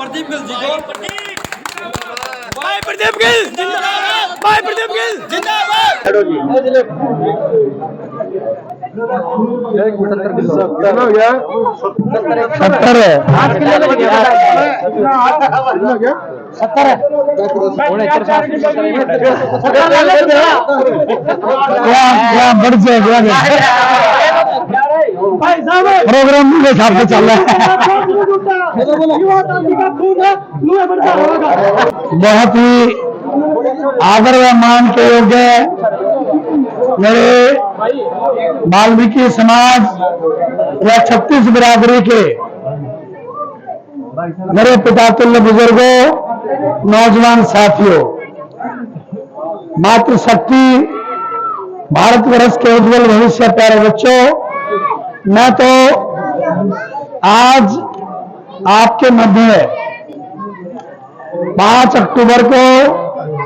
प्रदीप गिल जी भाई प्रदीप गिल जिंदाबाद भाई प्रदीप गिल जिंदाबाद। कितना हो गया? 70 है। 70 है। बढ़ जाएगा प्रोग्राम के हिसाब से चल रहा है। बहुत ही आदर व मान के योग्य मेरे वाल्मीकि समाज व 36 बिरादरी के मेरे पिता तुल्य बुजुर्गों, नौजवान साथियों, मातृशक्ति भारतवर्ष के उज्जवल भविष्य प्यारे बच्चों, मैं तो आज आपके मध्य 5 अक्टूबर को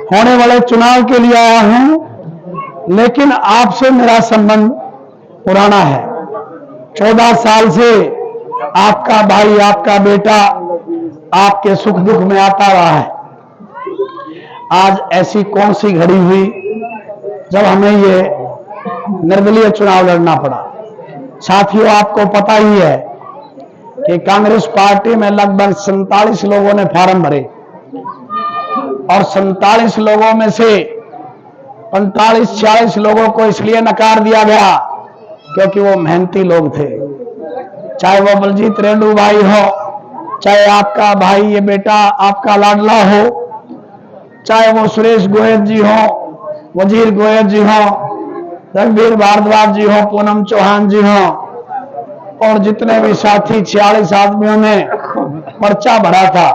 होने वाले चुनाव के लिए आया हूं, लेकिन आपसे मेरा संबंध पुराना है। 14 साल से आपका भाई, आपका बेटा आपके सुख दुख में आता रहा है। आज ऐसी कौन सी घड़ी हुई जब हमें ये निर्दलीय चुनाव लड़ना पड़ा। साथियों, आपको पता ही है कि कांग्रेस पार्टी में लगभग 47 लोगों ने फार्म भरे और 47 लोगों में से 45-46 लोगों को इसलिए नकार दिया गया क्योंकि वो मेहनती लोग थे। चाहे वो बलजीत रेणु भाई हो, चाहे आपका भाई ये बेटा आपका लाडला हो, चाहे वो सुरेश गोयल जी हो, वजीर गोयल जी हो, रघुवीर भारद्वाज जी हो, पूनम चौहान जी हो, और जितने भी साथी 46 आदमियों ने पर्चा भरा था,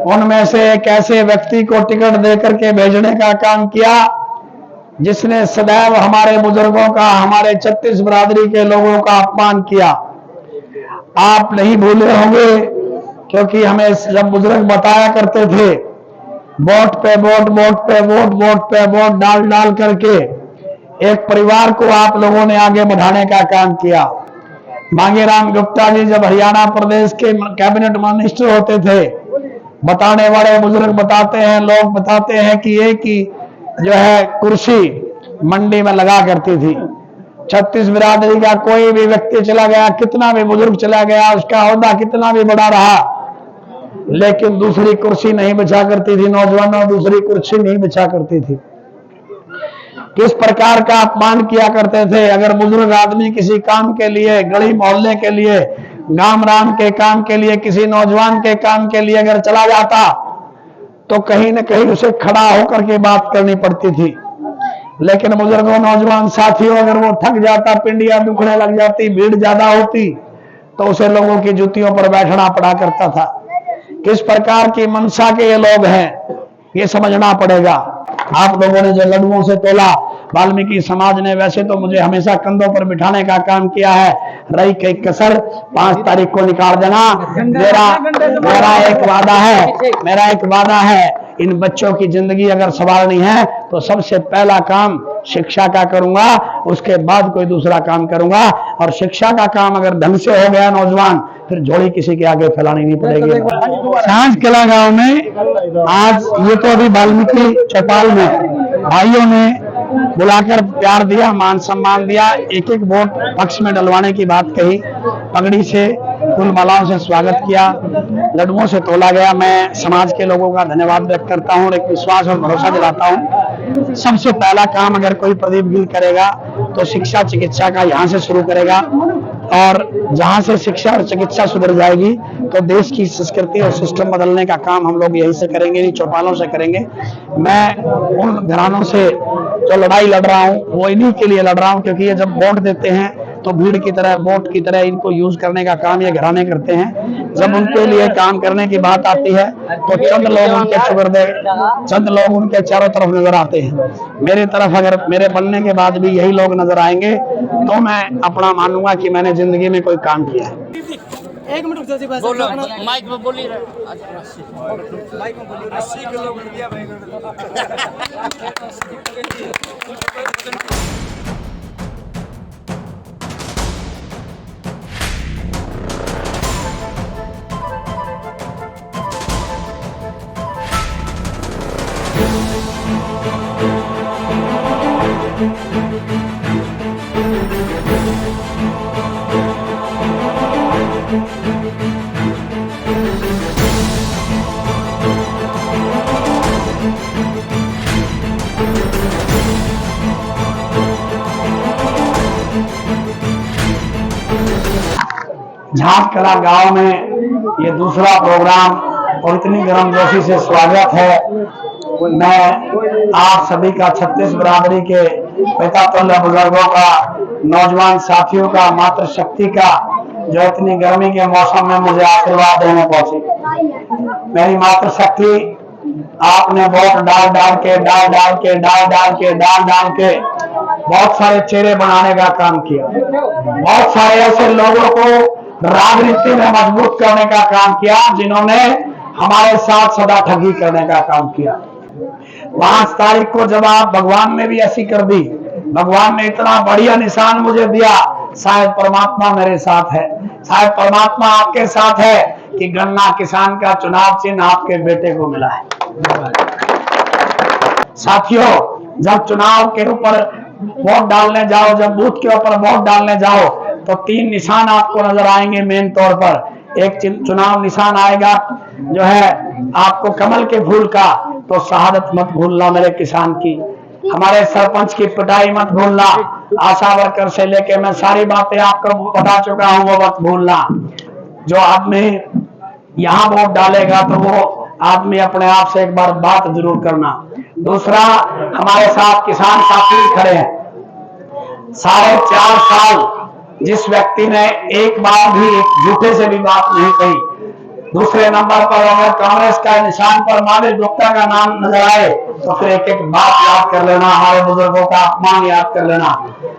उनमें से एक ऐसे व्यक्ति को टिकट देकर के भेजने का काम किया जिसने सदैव हमारे बुजुर्गों का, हमारे 36 बिरादरी के लोगों का अपमान किया। आप नहीं भूले होंगे क्योंकि हमें जब बुजुर्ग बताया करते थे, वोट पे वोट, वोट पे वोट, वोट पे वोट डाल डाल करके एक परिवार को आप लोगों ने आगे बढ़ाने का काम किया। मांगेराम गुप्ता जी जब हरियाणा प्रदेश के कैबिनेट मिनिस्टर होते थे, बताने वाले बुजुर्ग बताते हैं, लोग बताते हैं कि एक ही जो है कुर्सी मंडी में लगा करती थी। 36 बिरादरी का कोई भी व्यक्ति चला गया, कितना भी बुजुर्ग चला गया, उसका ओहदा कितना भी बड़ा रहा, लेकिन दूसरी कुर्सी नहीं बिछा करती थी। नौजवानों दूसरी कुर्सी नहीं बिछा करती थी। किस प्रकार का अपमान किया करते थे। अगर बुजुर्ग आदमी किसी काम के लिए, गली मोहल्ले के लिए, गांव राम के काम के लिए, किसी नौजवान के काम के लिए अगर चला जाता तो कहीं न कहीं उसे खड़ा होकर के बात करनी पड़ती थी। लेकिन बुजुर्गों, नौजवान साथियों, अगर वो थक जाता, पिंडियां दुखने लग जाती, भीड़ ज्यादा होती, तो उसे लोगों की जुतियों पर बैठना पड़ा करता था। किस प्रकार की मंशा के ये लोग हैं, ये समझना पड़ेगा। आप लोगों ने जो लड्डुओं से तोला, वाल्मीकि समाज ने वैसे तो मुझे हमेशा कंधों पर बिठाने का काम किया है। रही कई कसर 5 तारीख को निकाल देना। मेरा एक वादा है, इन बच्चों की जिंदगी अगर संभालनी है तो सबसे पहला काम शिक्षा का करूंगा, उसके बाद कोई दूसरा काम करूंगा। और शिक्षा का काम अगर ढंग से हो गया नौजवान, फिर झोली किसी के आगे फैलानी नहीं पड़ेगी। सांझ किला गांव में आज ये तो अभी वाल्मीकि चौपाल में भाइयों ने बुलाकर प्यार दिया, मान सम्मान दिया, एक एक वोट पक्ष में डलवाने की बात कही, पगड़ी से, फूल मालाओं से स्वागत किया, लड्डुओं से तोला गया। मैं समाज के लोगों का धन्यवाद व्यक्त करता हूं और एक विश्वास और भरोसा दिलाता हूं सबसे पहला काम अगर कोई प्रदीप गिल करेगा तो शिक्षा चिकित्सा का यहाँ से शुरू करेगा, और जहाँ से शिक्षा और चिकित्सा सुधर जाएगी तो देश की संस्कृति और सिस्टम बदलने का काम हम लोग यहीं से करेंगे, इन चौपालों से करेंगे। मैं उन घरानों से जो लड़ाई लड़ रहा हूँ वो इन्हीं के लिए लड़ रहा हूँ, क्योंकि ये जब वोट देते हैं तो भीड़ की तरह, वोट की तरह इनको यूज करने का काम ये घराने करते हैं। जब उनके लिए काम करने की बात आती है तो चंद लोग उनके छुगर दे, चंद लोग उनके चारों तरफ नजर आते हैं। मेरी तरफ अगर मेरे बनने के बाद भी यही लोग नजर आएंगे तो मैं अपना मानूंगा कि मैंने जिंदगी में कोई काम किया है। एक मिनट बोलो, माइक में बोलिए। माइक में बोलिए। 80 किलो कर दिया भाई। झाट कला गांव में ये दूसरा प्रोग्राम और इतनी गर्मजोशी से स्वागत है। मैं आप सभी का 36 बराबरी के पिता तुल्य बुजुर्गों का, नौजवान साथियों का, मातृशक्ति का, जो इतनी गर्मी के मौसम में मुझे आशीर्वाद देने पहुंची। मेरी मातृशक्ति आपने वोट डाल डाल के बहुत सारे चेहरे बनाने का काम किया, बहुत सारे ऐसे लोगों को राजनीति में मजबूत करने का काम किया जिन्होंने हमारे साथ सदा ठगी करने का काम किया। 5 तारीख को जब आप भगवान ने भी ऐसी कर दी, भगवान ने इतना बढ़िया निशान मुझे दिया, शायद परमात्मा मेरे साथ है, शायद परमात्मा आपके साथ है कि गन्ना किसान का चुनाव चिन्ह आपके बेटे को मिला है। साथियों, जब चुनाव के ऊपर वोट डालने जाओ, जब बूथ के ऊपर वोट डालने जाओ तो 3 निशान आपको नजर आएंगे मेन तौर पर। एक चुनाव निशान आएगा जो है आपको कमल के फूल का, तो शहादत मत भूलना मेरे किसान की। हमारे सरपंच की पिटाई मत भूलना, आशा वर्कर से लेके मैं सारी बातें आपको बता चुका हूं, वो मत भूलना। जो आदमी यहाँ वोट डालेगा तो वो आदमी अपने आप से एक बार बात जरूर करना। दूसरा, हमारे साथ किसान साथी खड़े हैं। 4.5 साल जिस व्यक्ति ने एक बार भी एक झूठे से भी बात नहीं कही। दूसरे नंबर पर अगर कांग्रेस का निशान पर महावीर गुप्ता का नाम नजर आए तो फिर एक एक बात याद कर लेना, हमारे बुजुर्गों का अपमान याद कर लेना।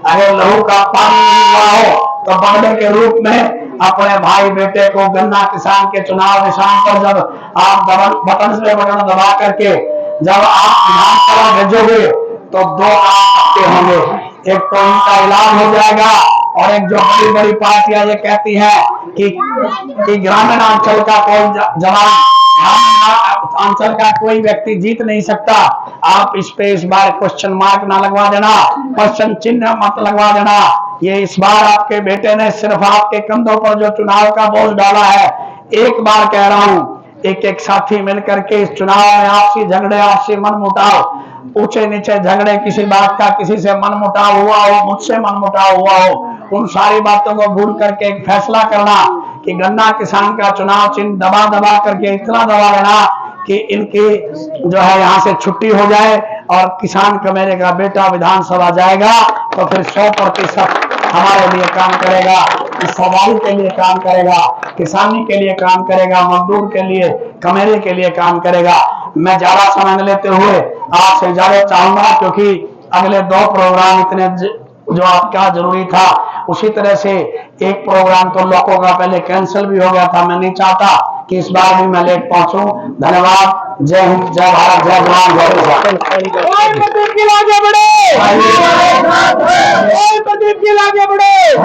अगर लहू का पानी नहीं हुआ हो तो बंदे के रूप में अपने भाई बेटे को गन्ना किसान के चुनाव निशान पर जब आप बटन से बटन दबा करके जब आप विधानसभा भेजोगे तो 2 काम पक्के होंगे। एक तो इनका इलाज हो जाएगा, और एक जो बड़ी बड़ी पार्टियां ये कहती हैं कि ग्रामीण अंचल का कोई जवान, ग्रामीण अंचल का कोई व्यक्ति जीत नहीं सकता, आप इस पे इस बार क्वेश्चन मार्क ना लगवा देना, क्वेश्चन चिन्ह मत लगवा देना। ये इस बार आपके बेटे ने सिर्फ आपके कंधों पर जो चुनाव का बोझ डाला है, एक बार कह रहा हूं, एक एक साथी मिलकर के इस चुनाव में आपसी झगड़े, आपसी मनमुटाव, ऊंचे नीचे झगड़े, किसी बात का किसी से मनमुटाव हुआ हो, मुझसे मनमुटाव हुआ हो, उन सारी बातों को भूल करके एक फैसला करना कि गन्ना किसान का चुनाव चिन्ह दबा दबा करके इतना दबा लेना कि इनकी जो है यहाँ से छुट्टी हो जाए और किसान का मेरे का बेटा विधानसभा जाएगा तो फिर 100% हमारे लिए काम करेगा, सवारी के लिए काम करेगा, किसानी के लिए काम करेगा, मजदूर के लिए, कमेरे के लिए काम करेगा। मैं ज्यादा समय लेते हुए आपसे इजाजत चाहूंगा, क्योंकि अगले 2 प्रोग्राम इतने जो आपका जरूरी था, उसी तरह से एक प्रोग्राम तो लोगों का पहले कैंसिल भी हो गया था। मैं नहीं चाहता कि इस बार भी मैं लेट पहुंचूं। धन्यवाद। जय हिंद, जय भारत, जय जवान, जय किसान। प्रदीप गिल आगे बढ़े, प्रदीप गिल आगे बढ़े।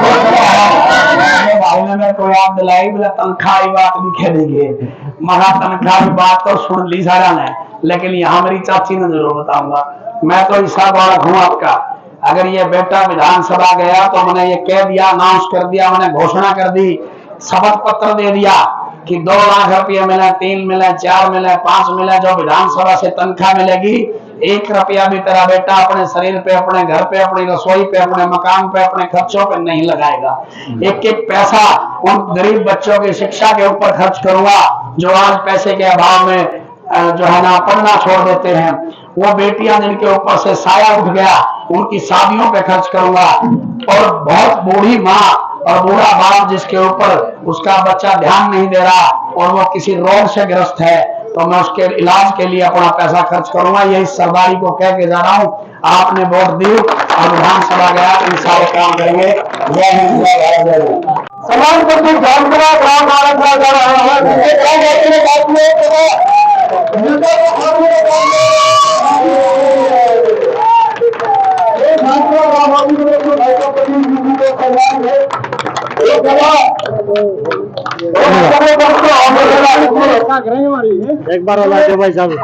भाई ने मेरे को याद दिलाई, बोला तनख्वाही बात भी कह देंगे, महा तनख्वाही बात तो सुन ली सारा ने, लेकिन यहाँ मेरी चाची ने जरूर बताऊंगा। मैं तो हिस्सा बालक हूँ आपका। अगर ये बेटा विधानसभा गया तो मैंने ये कह दिया, अनाउंस कर दिया, मैंने घोषणा कर दी, शपथ पत्र दे दिया कि 2 लाख रुपये मिले, 3 मिले, 4 मिले, 5 मिले, जो विधानसभा से तनख्वाह मिलेगी 1 रुपया भी तेरा बेटा अपने शरीर पे, अपने घर पे, अपनी रसोई पे, अपने मकान पे, अपने खर्चों पे नहीं लगाएगा। एक एक पैसा उन गरीब बच्चों की शिक्षा के ऊपर खर्च करूंगा जो आज पैसे के अभाव में जो है ना पढ़ना छोड़ देते हैं। वो बेटियां जिनके ऊपर से साया उठ गया, उनकी शादियों पे खर्च करूंगा। और बहुत बूढ़ी माँ और बूढ़ा बाप जिसके ऊपर उसका बच्चा ध्यान नहीं दे रहा और वो किसी रोग से ग्रस्त है, तो मैं उसके इलाज के लिए अपना पैसा खर्च करूंगा। यही सरदारी को कह के जा रहा हूँ। आपने वोट दी और विधानसभा गया, इन सारे काम करेंगे। जय हिंद, जय भारत, जय हिंद। समाज को भी ध्यान करा, ग्राम भारत जा रहा एक बार वाला दे भाई साहब। है।